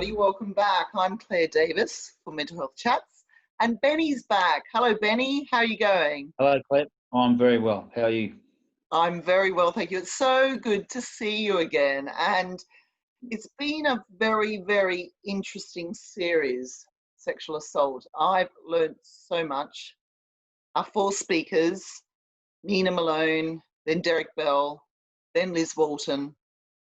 everybody. Welcome back. I'm Claire Davis for Mental Health Chats, and Benny's back. Hello, Benny. How are you going? Hello, Claire. I'm very well. How are you? I'm very well, thank you. It's so good to see you again. And it's been a very, very interesting series, Sexual Assault. I've learned so much. Our four speakers, Nina Malone, then Derek Bell, then Liz Walton,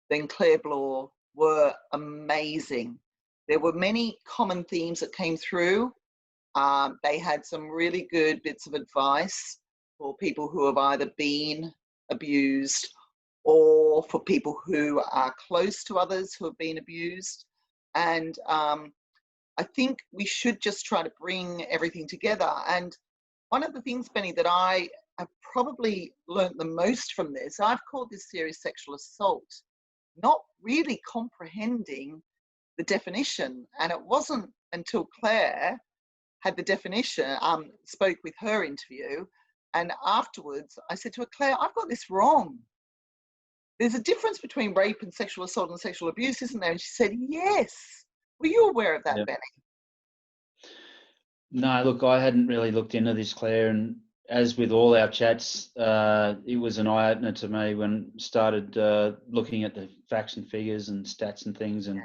then Clare Bloor, were amazing. There were many common themes that came through. They had some really good bits of advice for people who have either been abused or for people who are close to others who have been abused. And I think we should just try to bring everything together. And one of the things, Benny, that I have probably learned the most from this, I've called this series Sexual Assault, not really comprehending the definition. And it wasn't until Claire had the definition, spoke with her interview, and afterwards I said to her, Claire, I've got this wrong. There's a difference between rape and sexual assault and sexual abuse, isn't there? And she said, yes. Were you aware of that, Yep. Benny? No, look, I hadn't really looked into this, Claire, and as with all our chats, it was an eye-opener to me when I started looking at the facts and figures and stats and things, and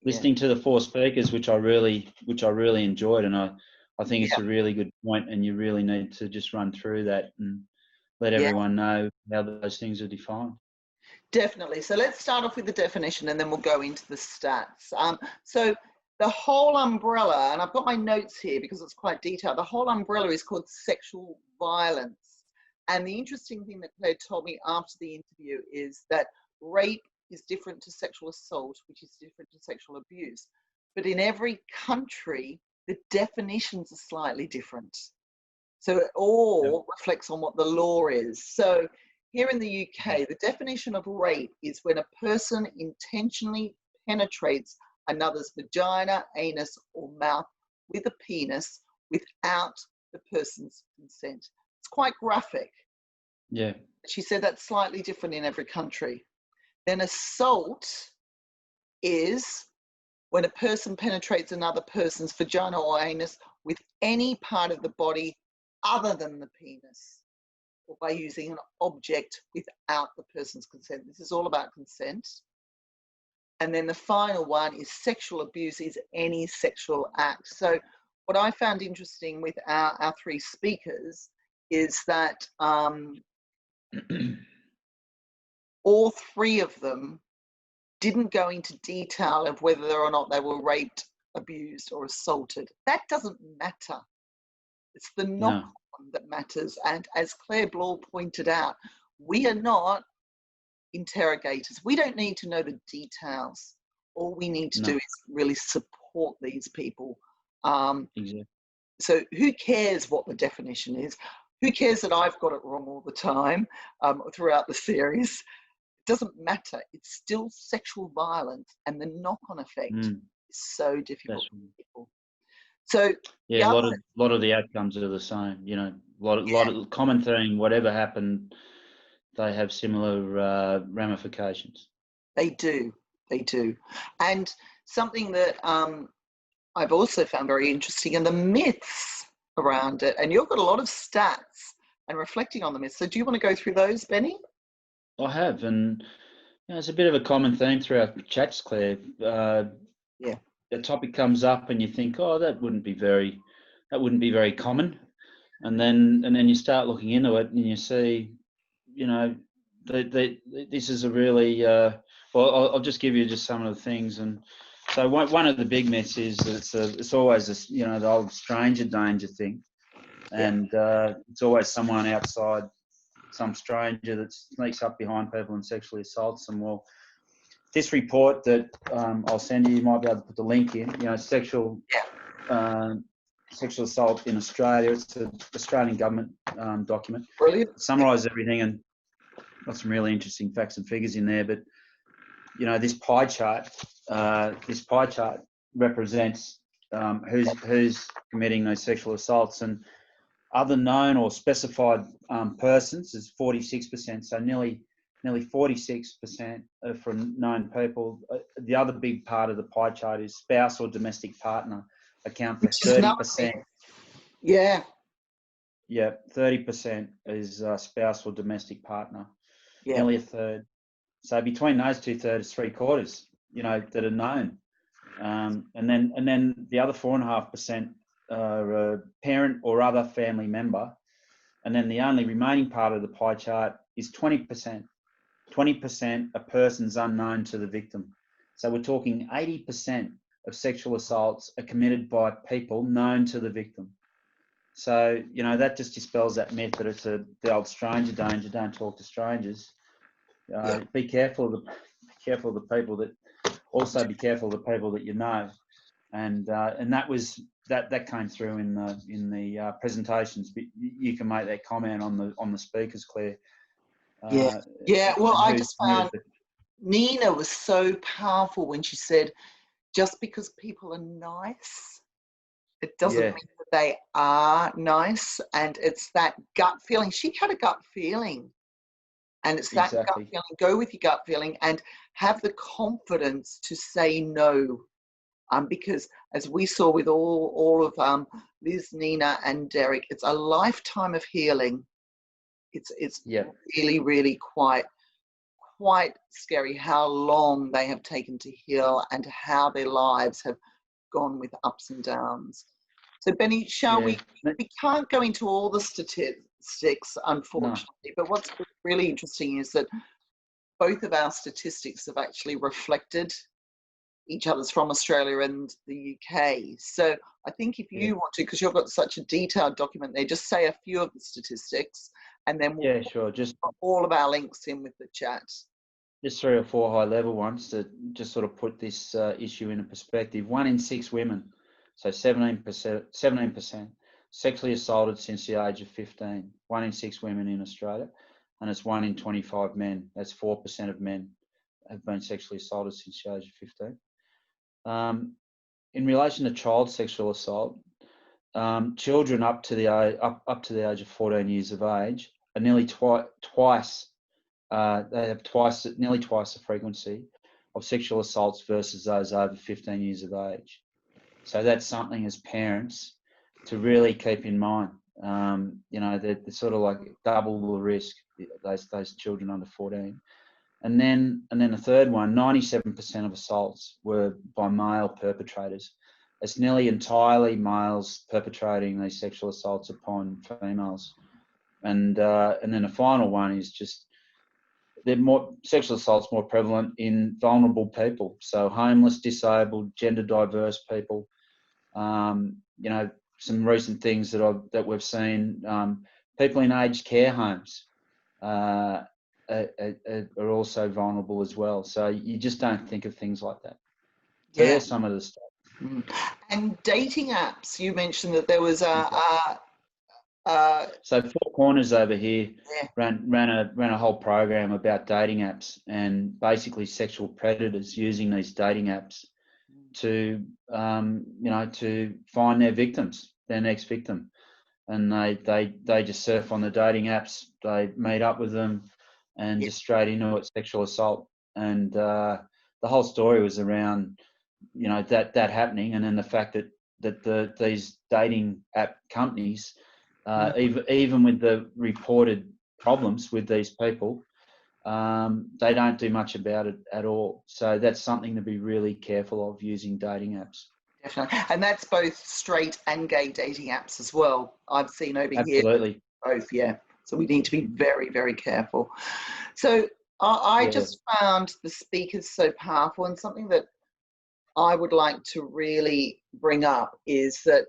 listening to the four speakers, which I really enjoyed, and I think it's a really good point, and you really need to just run through that and let everyone know how those things are defined. Definitely. So let's start off with the definition and then we'll go into the stats. So the whole umbrella, and I've got my notes here because it's quite detailed, the whole umbrella is called sexual violence. And the interesting thing that Claire told me after the interview is that rape is different to sexual assault, which is different to sexual abuse. But in every country, the definitions are slightly different. So it all reflects on what the law is. So here in the UK, the definition of rape is when a person intentionally penetrates another's vagina, anus, or mouth with a penis without the person's consent. It's quite graphic. Yeah. She said that's slightly different in every country. Then assault is when a person penetrates another person's vagina or anus with any part of the body other than the penis, or by using an object without the person's consent. This is all about consent. And then the final one is sexual abuse is any sexual act. So what I found interesting with our three speakers is that all three of them didn't go into detail of whether or not they were raped, abused, or assaulted. That doesn't matter. It's the knock-on that matters. And as Clare Bloor pointed out, we are not interrogators. We don't need to know the details. All we need to do is really support these people. Exactly. So who cares what the definition is? Who cares that I've got it wrong all the time throughout the series? It doesn't matter. It's still sexual violence, and the knock-on effect is so difficult for people. So yeah, a lot of the outcomes are the same. You know, a lot of common theme. Whatever happened, they have similar ramifications. They do. And something that I've also found very interesting are the myths around it. And you've got a lot of stats and reflecting on the myths. So do you want to go through those, Benny? I have, and it's a bit of a common theme through our chats, Claire. The topic comes up, and you think, oh, that wouldn't be very common, and then you start looking into it, and you see, you know, this is a really well. I'll just give you just some of the things, and so one of the big myths is that it's always this, you know, the old stranger danger thing, and it's always someone outside, some stranger that sneaks up behind people and sexually assaults them. Well, this report that I'll send you might be able to put the link in. You know, sexual assault in Australia. It's an Australian government document. Brilliant. It summarises everything and got some really interesting facts and figures in there. But you know, this pie chart represents who's committing those sexual assaults, and other known or specified persons is 46%. So nearly nearly 46% from known people. The other big part of the pie chart is spouse or domestic partner account for 30%. Yeah. Yeah, 30% is spouse or domestic partner. Yeah. Nearly a third. So between those 2/3, 3/4, that are known. And then the other 4.5% are a parent or other family member. And then the only remaining part of the pie chart is 20%. 20% of persons unknown to the victim. So we're talking 80% of sexual assaults are committed by people known to the victim. So, that just dispels that myth that it's the old stranger danger, don't talk to strangers. Be careful of the people that, also be careful of the people that you know. And that came through in the presentations. But you can make that comment on the speakers, Claire. Well, I just found Nina was so powerful when she said, just because people are nice, it doesn't mean that they are nice. And it's that gut feeling. She had a gut feeling. And it's that gut feeling. Go with your gut feeling and have the confidence to say no. Because as we saw with all of Liz, Nina and Derek, it's a lifetime of healing. It's really, really quite scary how long they have taken to heal and how their lives have gone with ups and downs. So Benny, we can't go into all the statistics, unfortunately, but what's really interesting is that both of our statistics have actually reflected each other's from Australia and the UK. So I think if you want to, because you've got such a detailed document there, just say a few of the statistics and then we'll just put all of our links in with the chat. Just 3 or 4 high-level ones to just sort of put this issue into perspective. 1 in 6 women, so 17%, sexually assaulted since the age of 15. 1 in 6 women in Australia, and it's 1 in 25 men. That's 4% of men have been sexually assaulted since the age of 15. In relation to child sexual assault, children up to the age of 14 years of age are nearly twice. They have nearly twice the frequency of sexual assaults versus those over 15 years of age. So that's something as parents to really keep in mind. They're sort of like double the risk, those children under 14. And then the third one, 97% of assaults were by male perpetrators. It's nearly entirely males perpetrating these sexual assaults upon females. And then the final one is just sexual assault's more prevalent in vulnerable people. So homeless, disabled, gender diverse people. Some recent things that we've seen, people in aged care homes are also vulnerable as well. So you just don't think of things like that. So there's some of the stuff. And dating apps, you mentioned that there was so Four Corners over here ran a whole program about dating apps and basically sexual predators using these dating apps to to find their victims, their next victim, and they just surf on the dating apps. They meet up with them and just straight into it, sexual assault. And the whole story was around that happening, and then the fact that these dating app companies, even with the reported problems with these people, they don't do much about it at all. So that's something to be really careful of, using dating apps. Definitely. And that's both straight and gay dating apps as well. I've seen over here. Absolutely. Both, So we need to be very, very careful. So I just found the speakers so powerful, and something that I would like to really bring up is that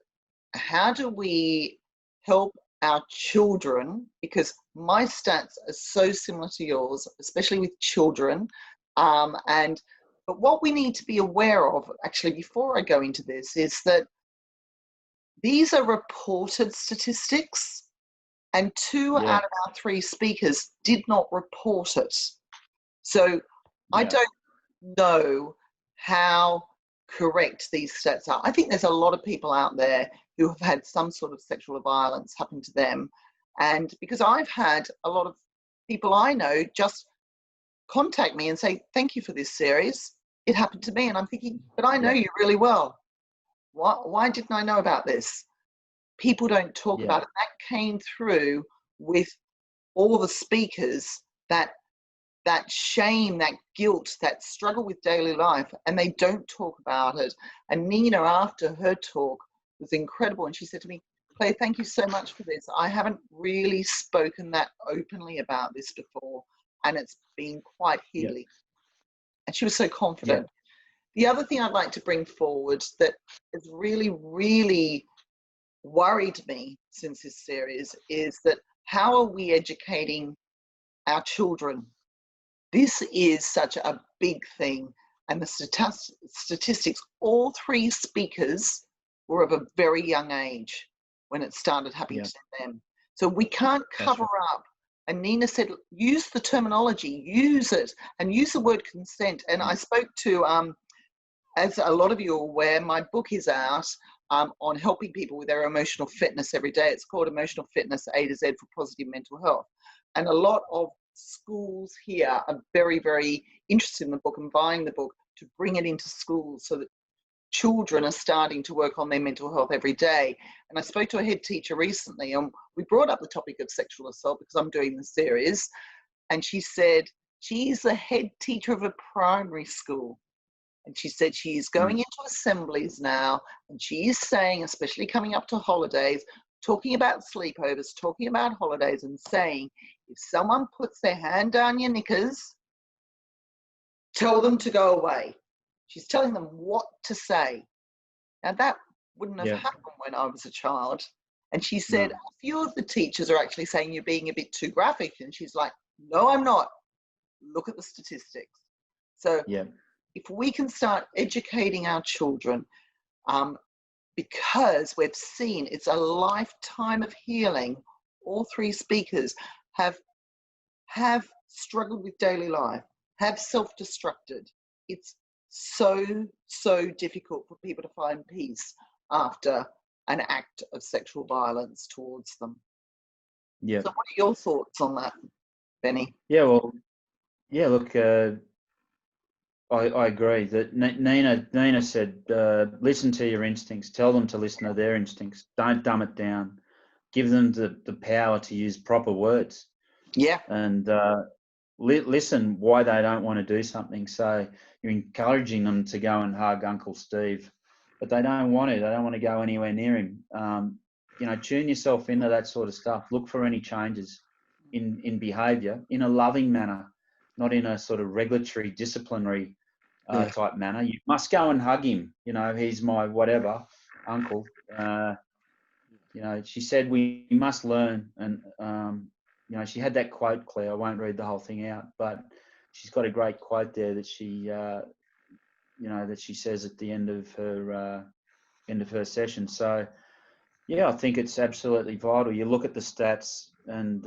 how do we help our children, because my stats are so similar to yours, especially with children, but what we need to be aware of, actually, before I go into this, is that these are reported statistics, and 2 out of our 3 speakers did not report it. So I don't know how correct these stats are. I think there's a lot of people out there who have had some sort of sexual violence happen to them. And because I've had a lot of people I know just contact me and say, thank you for this series. It happened to me. And I'm thinking, but I know Yeah. you really well. Why didn't I know about this? People don't talk about it. That came through with all the speakers, that shame, that guilt, that struggle with daily life, and they don't talk about it. And Nina, after her talk, was incredible. And she said to me, Claire, thank you so much for this. I haven't really spoken that openly about this before, and it's been quite healing. And she was so confident. The other thing I'd like to bring forward that has really, really worried me since this series is that how are we educating our children? This is such a big thing. And the statistics, all three speakers were of a very young age when it started happening to them. So we can't cover up. And Nina said, use the terminology, use it, and use the word consent. And I spoke to, as a lot of you are aware, my book is out on helping people with their emotional fitness every day. It's called Emotional Fitness A to Z for Positive Mental Health. And a lot of schools here are very, very interested in the book and buying the book to bring it into schools so that children are starting to work on their mental health every day. And I spoke to a head teacher recently, and we brought up the topic of sexual assault because I'm doing the series. And she said she's the head teacher of a primary school. And she said she is going into assemblies now, and she is saying, especially coming up to holidays, talking about sleepovers, talking about holidays, and saying, if someone puts their hand down your knickers, tell them to go away. She's telling them what to say. Now, that wouldn't have happened when I was a child. And she said, a few of the teachers are actually saying you're being a bit too graphic. And she's like, no, I'm not. Look at the statistics. So if we can start educating our children, because we've seen it's a lifetime of healing. All three speakers have struggled with daily life, have self-destructed. It's so difficult for people to find peace after an act of sexual violence towards them. So what are your thoughts on that, Benny? Look, I agree that Nina said, listen to your instincts, tell them to listen to their instincts, don't dumb it down, give them the power to use proper words. And listen why they don't want to do something. So you're encouraging them to go and hug Uncle Steve, but they don't want to. They don't want to go anywhere near him. Tune yourself into that sort of stuff. Look for any changes in behaviour in a loving manner, not in a sort of regulatory, disciplinary type manner. You must go and hug him. He's my whatever uncle. She said we must learn, and she had that quote, Claire. I won't read the whole thing out, but she's got a great quote there that she, that she says at the end of her session. So, I think it's absolutely vital. You look at the stats, and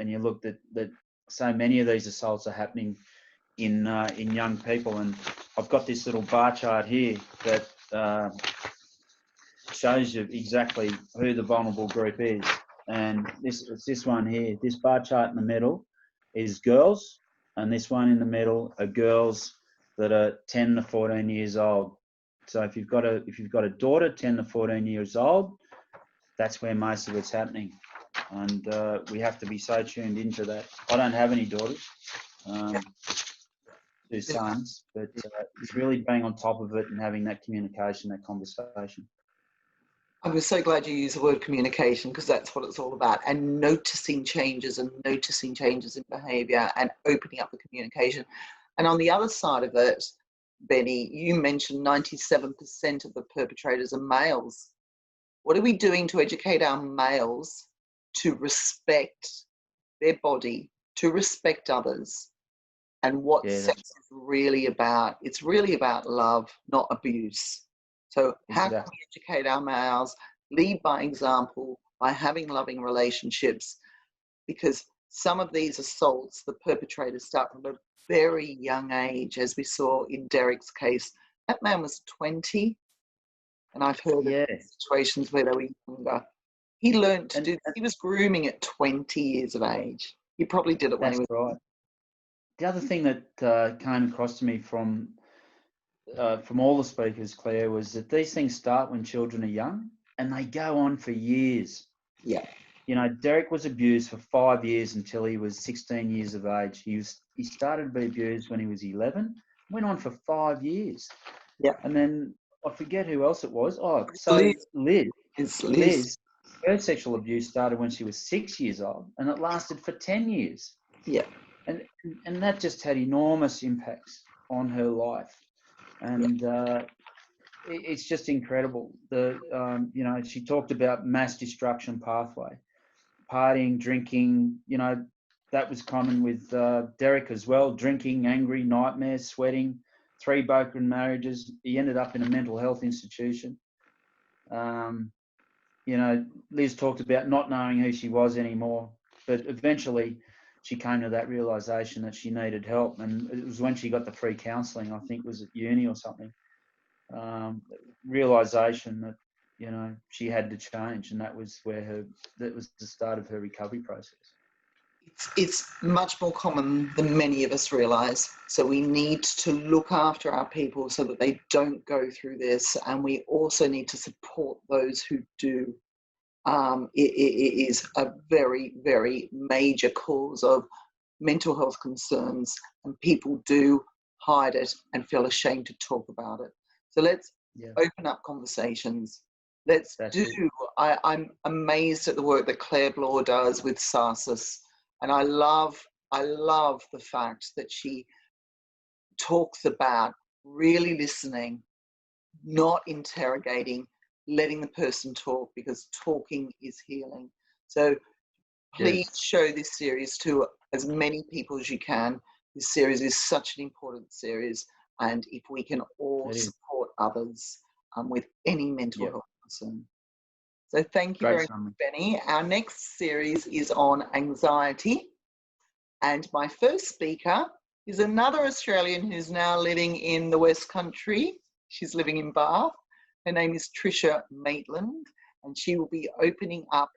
you look that so many of these assaults are happening in young people. And I've got this little bar chart here that shows you exactly who the vulnerable group is. And this one here, this bar chart in the middle is girls, and this one in the middle are girls that are 10 to 14 years old. So if you've got a daughter 10 to 14 years old, that's where most of it's happening. And we have to be so tuned into that. I don't have any daughters, 2 sons, but it's really being on top of it and having that communication, that conversation. I'm so glad you used the word communication, because that's what it's all about, and noticing changes in behaviour and opening up the communication. And on the other side of it, Benny, you mentioned 97% of the perpetrators are males. What are we doing to educate our males to respect their body, to respect others, and what sex is really about? It's really about love, not abuse. So how can we educate our males, lead by example, by having loving relationships? Because some of these assaults, the perpetrators start from a very young age, as we saw in Derek's case. That man was 20, and I've heard of situations where they were younger. He learned to do this. He was grooming at 20 years of age. He probably did it when he was... the other thing that came across to me from all the speakers, Claire, was that these things start when children are young and they go on for years. Yeah. You know, Derek was abused for 5 years until he was 16 years of age. He started to be abused when he was 11, went on for 5 years. Yeah. And then I forget who else it was. Oh, so Liz, her sexual abuse started when she was 6 years old and it lasted for 10 years. Yeah. And that just had enormous impacts on her life. And it's just incredible. You know, she talked about mass destruction pathway, partying, drinking, you know, that was common with Derek as well. Drinking, angry, nightmares, sweating, 3 broken marriages. He ended up in a mental health institution. You know, Liz talked about not knowing who she was anymore, but eventually she came to that realisation that she needed help. And it was when she got the free counselling, I think it was at uni or something, realisation that, you know, she had to change. And that was the start of her recovery process. It's much more common than many of us realise. So we need to look after our people so that they don't go through this. And we also need to support those who do. It is a very, very major cause of mental health concerns, and people do hide it and feel ashamed to talk about it. So let's open up conversations. I'm amazed at the work that 𝗵𝗆𝗆𝗀𝗀𝗀𝗀 does with SARSIS. And I love the fact that she talks about really listening, not interrogating, letting the person talk, because talking is healing. So please show this series to as many people as you can. This series is such an important series. And if we can all support others with any mental health concern. So thank you very much, Benny. Our next series is on anxiety. And my first speaker is another Australian who's now living in the West Country. She's living in Bath. Her name is 𝗁𝗵𝗲𝗀𝗀𝗀𝗀, and she will be opening up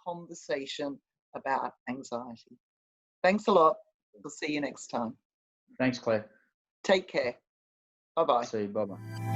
conversation about anxiety. Thanks a lot. We'll see you next time. Thanks, Claire. Take care. Bye-bye. See you. Bye-bye.